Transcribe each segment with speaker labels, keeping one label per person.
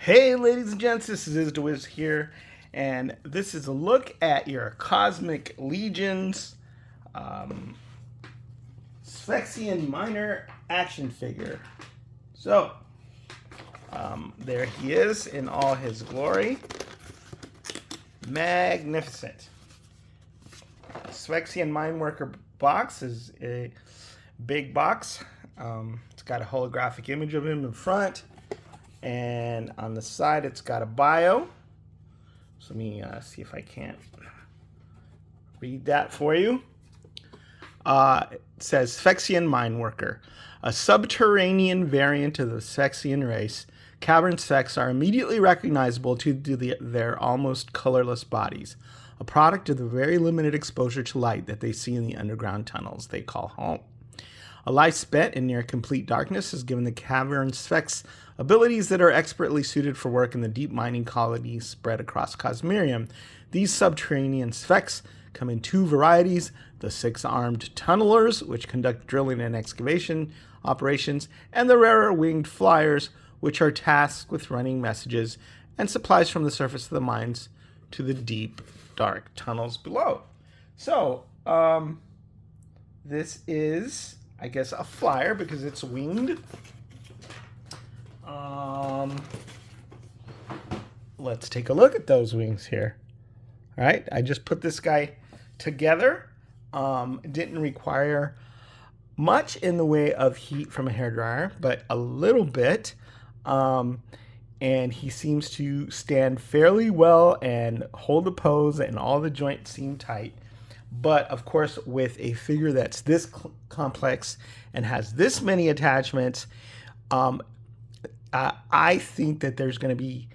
Speaker 1: Hey, ladies and gents, this is IsDaWiz here, and this is a look at your Cosmic Legions Sphexxian Minor action figure. So, there he is in all his glory. Magnificent. Sphexxian Mineworker box is a big box. It's got a holographic image of him in front. And on the side, it's got a bio. So let me see if I can't read that for you. It says Sphexxian Mineworker, a subterranean variant of the Sphexxian race. Cavern Sphex are immediately recognizable to their almost colorless bodies, a product of the very limited exposure to light that they see in the underground tunnels they call home. A life spent in near complete darkness has given the Cavern Sphex abilities that are expertly suited for work in the deep mining colonies spread across Cosmerium. These subterranean Sphex come in two varieties: the six-armed tunnelers, which conduct drilling and excavation operations, and the rarer winged flyers, which are tasked with running messages and supplies from the surface of the mines to the deep, dark tunnels below. So, this is, I guess, a flyer because it's winged. Let's take a look at those wings here. All right, I just put this guy together. Didn't require much in the way of heat from a hairdryer, but a little bit. And he seems to stand fairly well and hold the pose, and all the joints seem tight. But of course, with a figure that's this complex and has this many attachments, I think that there's going to be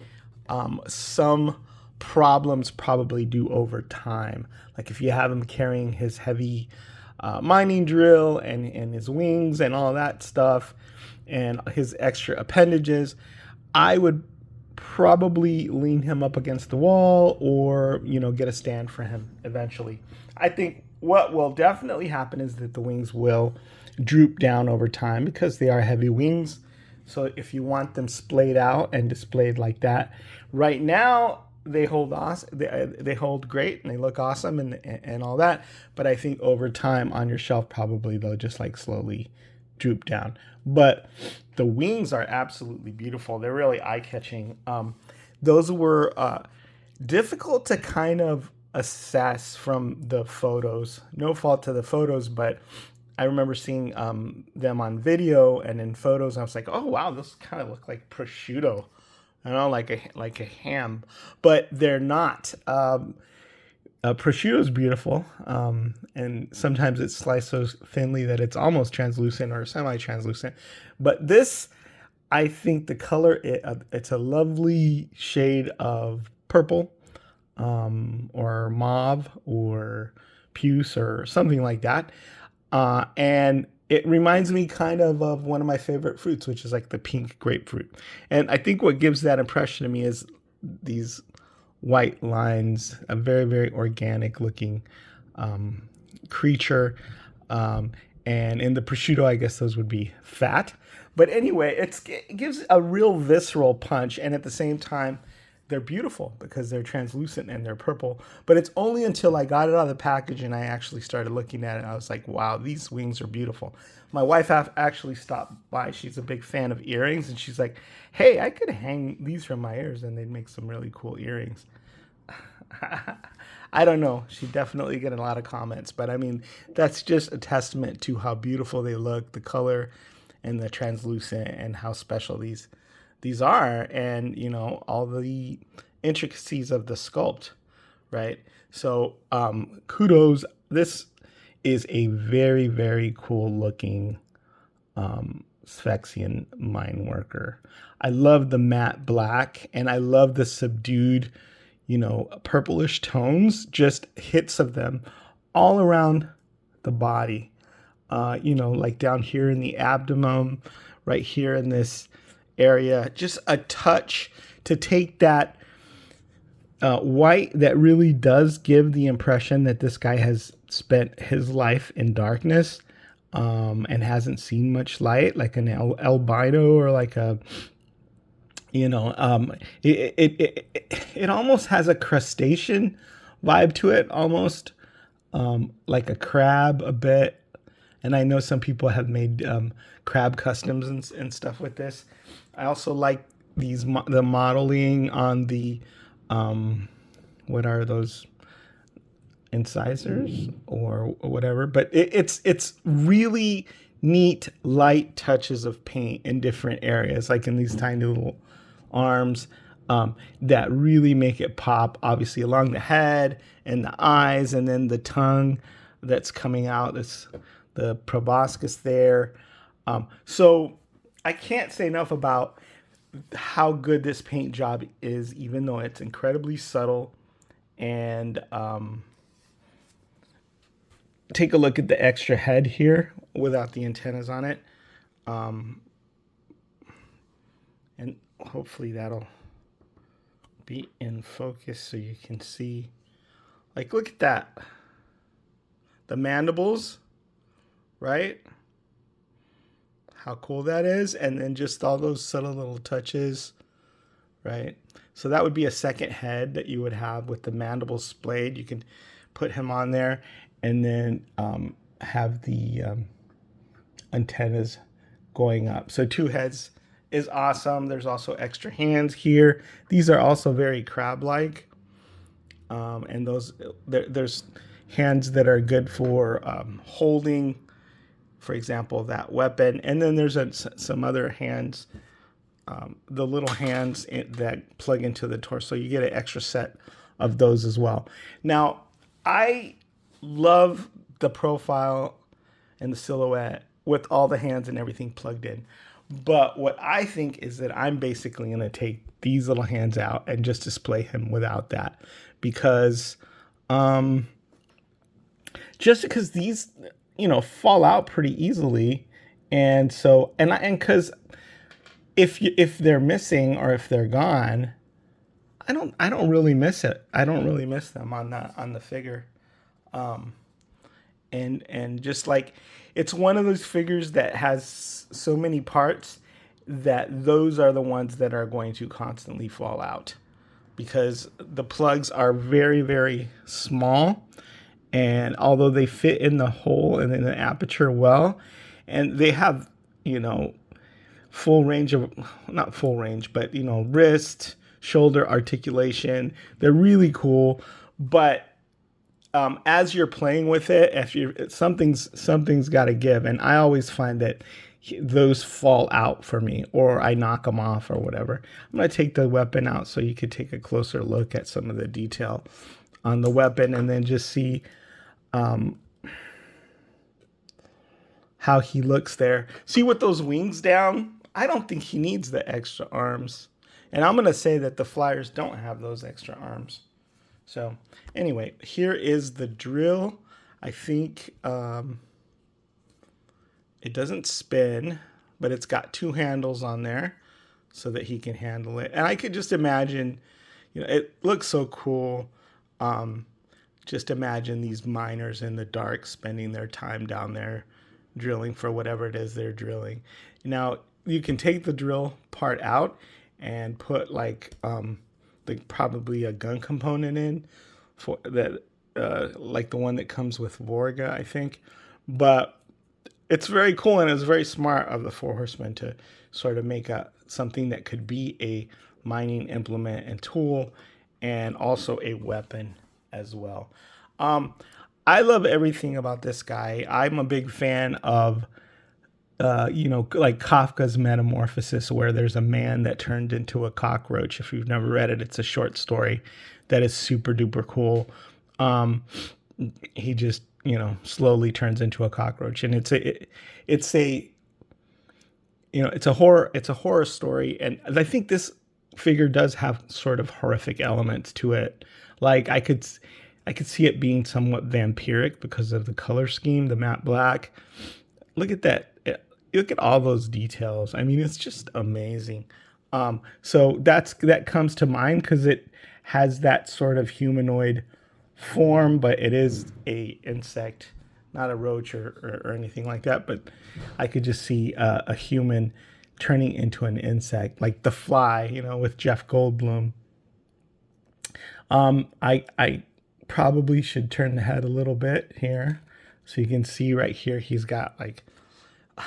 Speaker 1: some problems probably due over time. Like if you have him carrying his heavy mining drill and his wings and all that stuff and his extra appendages, I would probably lean him up against the wall or, get a stand for him eventually. I think what will definitely happen is that the wings will droop down over time because they are heavy wings. So if you want them splayed out and displayed like that, right now they hold awesome, they hold great and they look awesome and all that. But I think over time on your shelf, probably they'll just like slowly droop down. But the wings are absolutely beautiful. They're really eye-catching. Those were difficult to kind of assess from the photos. No fault to the photos, but I remember seeing them on video and in photos. I was like, oh wow, those kind of look like prosciutto, like a ham, but they're not. Prosciutto is beautiful, and sometimes it's sliced so thinly that it's almost translucent or semi-translucent. But this, I think the color, it's a lovely shade of purple, or mauve, or puce, or something like that. And it reminds me kind of one of my favorite fruits, which is like the pink grapefruit. And I think what gives that impression to me is these white lines, a very, very organic looking creature. And in the prosciutto, I guess those would be fat. But anyway, it gives a real visceral punch. And at the same time, they're beautiful because they're translucent and they're purple. But it's only until I got it out of the package and I actually started looking at it, I was like, wow, these wings are beautiful. My wife actually stopped by. She's a big fan of earrings. And she's like, hey, I could hang these from my ears and they'd make some really cool earrings. I don't know. She definitely get a lot of comments. But I mean, that's just a testament to how beautiful they look, the color and the translucent, and how special these are, and all the intricacies of the sculpt, right? So kudos. This is a very, very cool looking Sphexxian Mineworker. I love the matte black, and I love the subdued, purplish tones, just hits of them all around the body. Like down here in the abdomen, right here in this area, just a touch to take that white that really does give the impression that this guy has spent his life in darkness, and hasn't seen much light, like an albino or like a You know, it almost has a crustacean vibe to it, almost like a crab a bit. And I know some people have made crab customs and stuff with this. I also like the modeling on the what are those, incisors or whatever. But it's really neat light touches of paint in different areas, like in these tiny little arms, that really make it pop. Obviously along the head and the eyes, and then the tongue that's coming out. That's the proboscis there. So I can't say enough about how good this paint job is, even though it's incredibly subtle. And take a look at the extra head here without the antennas on it. And hopefully that'll be in focus so you can see. Like, look at that. The mandibles, right? How cool that is. And then just all those subtle little touches, right? So that would be a second head that you would have with the mandibles splayed. You can put him on there and then have the antennas going up. So 2 heads is awesome. There's also extra hands here. These are also very crab-like. And there's hands that are good for holding, for example, that weapon. And then there's some other hands, the little hands that plug into the torso. You get an extra set of those as well. Now, I love the profile and the silhouette with all the hands and everything plugged in. But what I think is that I'm basically going to take these little hands out and just display him without that. Because just because these, fall out pretty easily. And so, and because if they're missing or if they're gone, I don't really miss it. I don't really miss them on the figure. And just like, it's one of those figures that has so many parts that those are the ones that are going to constantly fall out, because the plugs are very, very small. And although they fit in the hole and in the aperture well, and they have, full range of, not full range, but, wrist, shoulder articulation, they're really cool. But as you're playing with it, something's got to give, and I always find that those fall out for me, or I knock them off, or whatever. I'm gonna take the weapon out so you could take a closer look at some of the detail on the weapon, and then just see how he looks there. See, with those wings down, I don't think he needs the extra arms, and I'm gonna say that the Flyers don't have those extra arms. So anyway, here is the drill. I think it doesn't spin, but it's got 2 handles on there so that he can handle it. And I could just imagine, it looks so cool. Just imagine these miners in the dark spending their time down there drilling for whatever it is they're drilling. Now, you can take the drill part out and put probably a gun component in for that, like the one that comes with Vorga, I think. But it's very cool, and it's very smart of the 4 Horsemen to sort of make something that could be a mining implement and tool, and also a weapon as well. I love everything about this guy. I'm a big fan of like Kafka's Metamorphosis, where there's a man that turned into a cockroach. If you've never read it, it's a short story that is super duper cool. He just, slowly turns into a cockroach, and it's a horror story. And I think this figure does have sort of horrific elements to it. Like, I could see it being somewhat vampiric because of the color scheme, the matte black. Look at that. Look at all those details. I mean, it's just amazing. So that comes to mind because it has that sort of humanoid form, but it is a insect, not a roach or anything like that. But I could just see a human turning into an insect, like The Fly, with Jeff Goldblum. I probably should turn the head a little bit here, so you can see right here he's got like,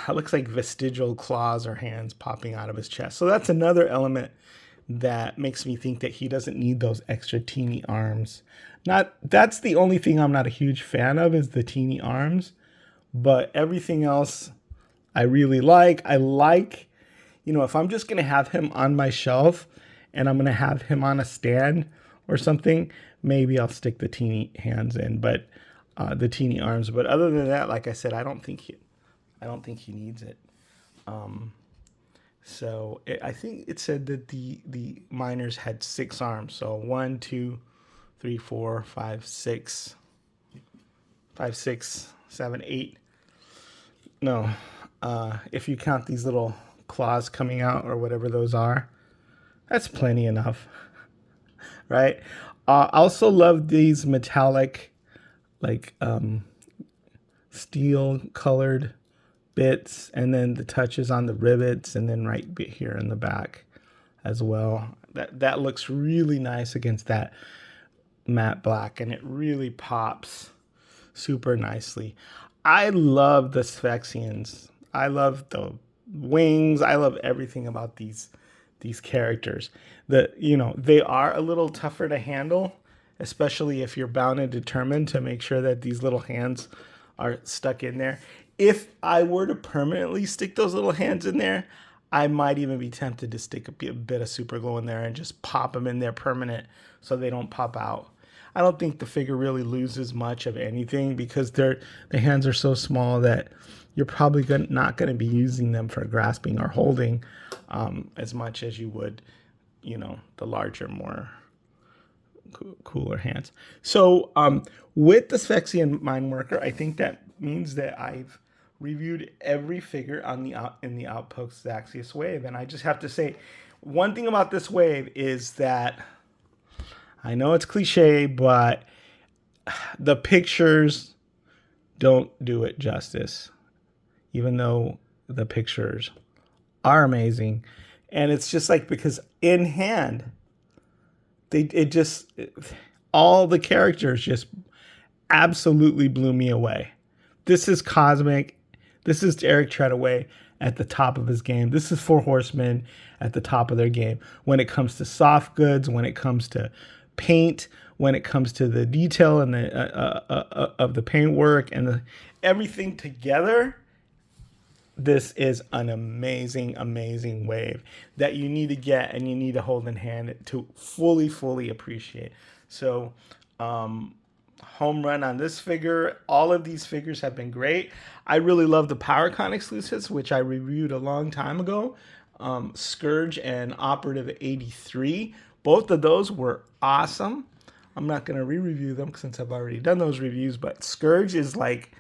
Speaker 1: it looks like vestigial claws or hands popping out of his chest. So that's another element that makes me think that he doesn't need those extra teeny arms. That's the only thing I'm not a huge fan of, is the teeny arms, but everything else I really like. I like, if I'm just going to have him on my shelf and I'm going to have him on a stand or something, maybe I'll stick the teeny hands in, but the teeny arms. But other than that, like I said, I don't think he needs it. I think it said that the miners had 6 arms. So 1, 2, 3, 4, 5, 6, 5, 6, 7, 8. No, if you count these little claws coming out or whatever those are, that's plenty enough, right? I also love these metallic, like steel colored bits, and then the touches on the rivets, and then right here in the back as well. That looks really nice against that matte black, and it really pops super nicely. I love the Sphexxians. I love the wings. I love everything about these characters. They are a little tougher to handle, especially if you're bound and determined to make sure that these little hands are stuck in there. If I were to permanently stick those little hands in there, I might even be tempted to stick a bit of super glue in there and just pop them in there permanent so they don't pop out. I don't think the figure really loses much of anything because the hands are so small that you're probably not going to be using them for grasping or holding as much as you would, the larger, more cooler hands. So with the Sphexxian Mine Worker, I think that means that I've reviewed every figure in the Outpost Zaxius wave. And I just have to say, one thing about this wave is that, I know it's cliche, but the pictures don't do it justice, even though the pictures are amazing. And it's just like, because in hand, all the characters just absolutely blew me away. This is cosmic. This is Eric Treadaway at the top of his game. This is Four Horsemen at the top of their game. When it comes to soft goods, when it comes to paint, when it comes to the detail and of the paint work and everything together, this is an amazing, amazing wave that you need to get and you need to hold in hand to fully appreciate. So, home run on this figure. All of these figures have been great. I really love the PowerCon exclusives, which I reviewed a long time ago. Scourge and Operative 83. Both of those were awesome. I'm not going to re-review them since I've already done those reviews, but Scourge is like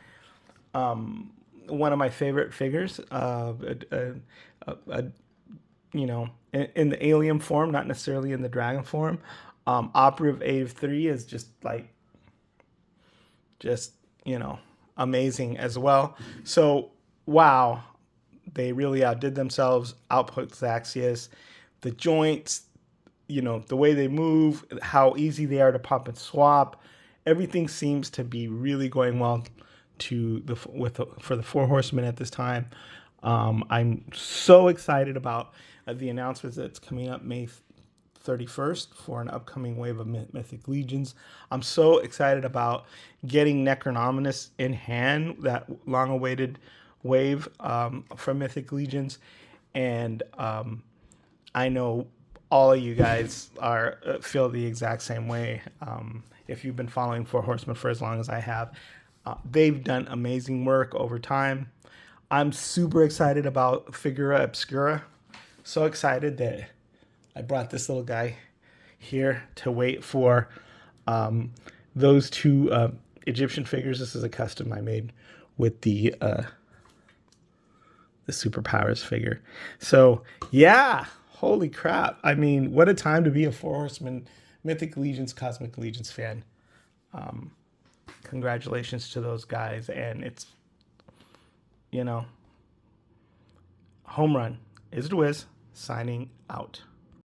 Speaker 1: one of my favorite figures. In the alien form, not necessarily in the dragon form. Operative 83 is amazing as well. So, wow, they really outdid themselves. Output Zaxius, the joints, the way they move, how easy they are to pop and swap. Everything seems to be really going well for the Four Horsemen at this time. I'm so excited about the announcements that's coming up May 31st for an upcoming wave of Mythic Legions. I'm so excited about getting Necronominus in hand, that long-awaited wave from Mythic Legions. And I know all of you guys feel the exact same way. If you've been following Four Horsemen for as long as I have, they've done amazing work over time. I'm super excited about Figura Obscura. So excited that I brought this little guy here to wait for those two Egyptian figures. This is a custom I made with the Superpowers figure. So yeah, holy crap. I mean, what a time to be a Four Horsemen, Mythic Legions, Cosmic Legions fan. Congratulations to those guys. And it's, home run. Is it Wiz signing out.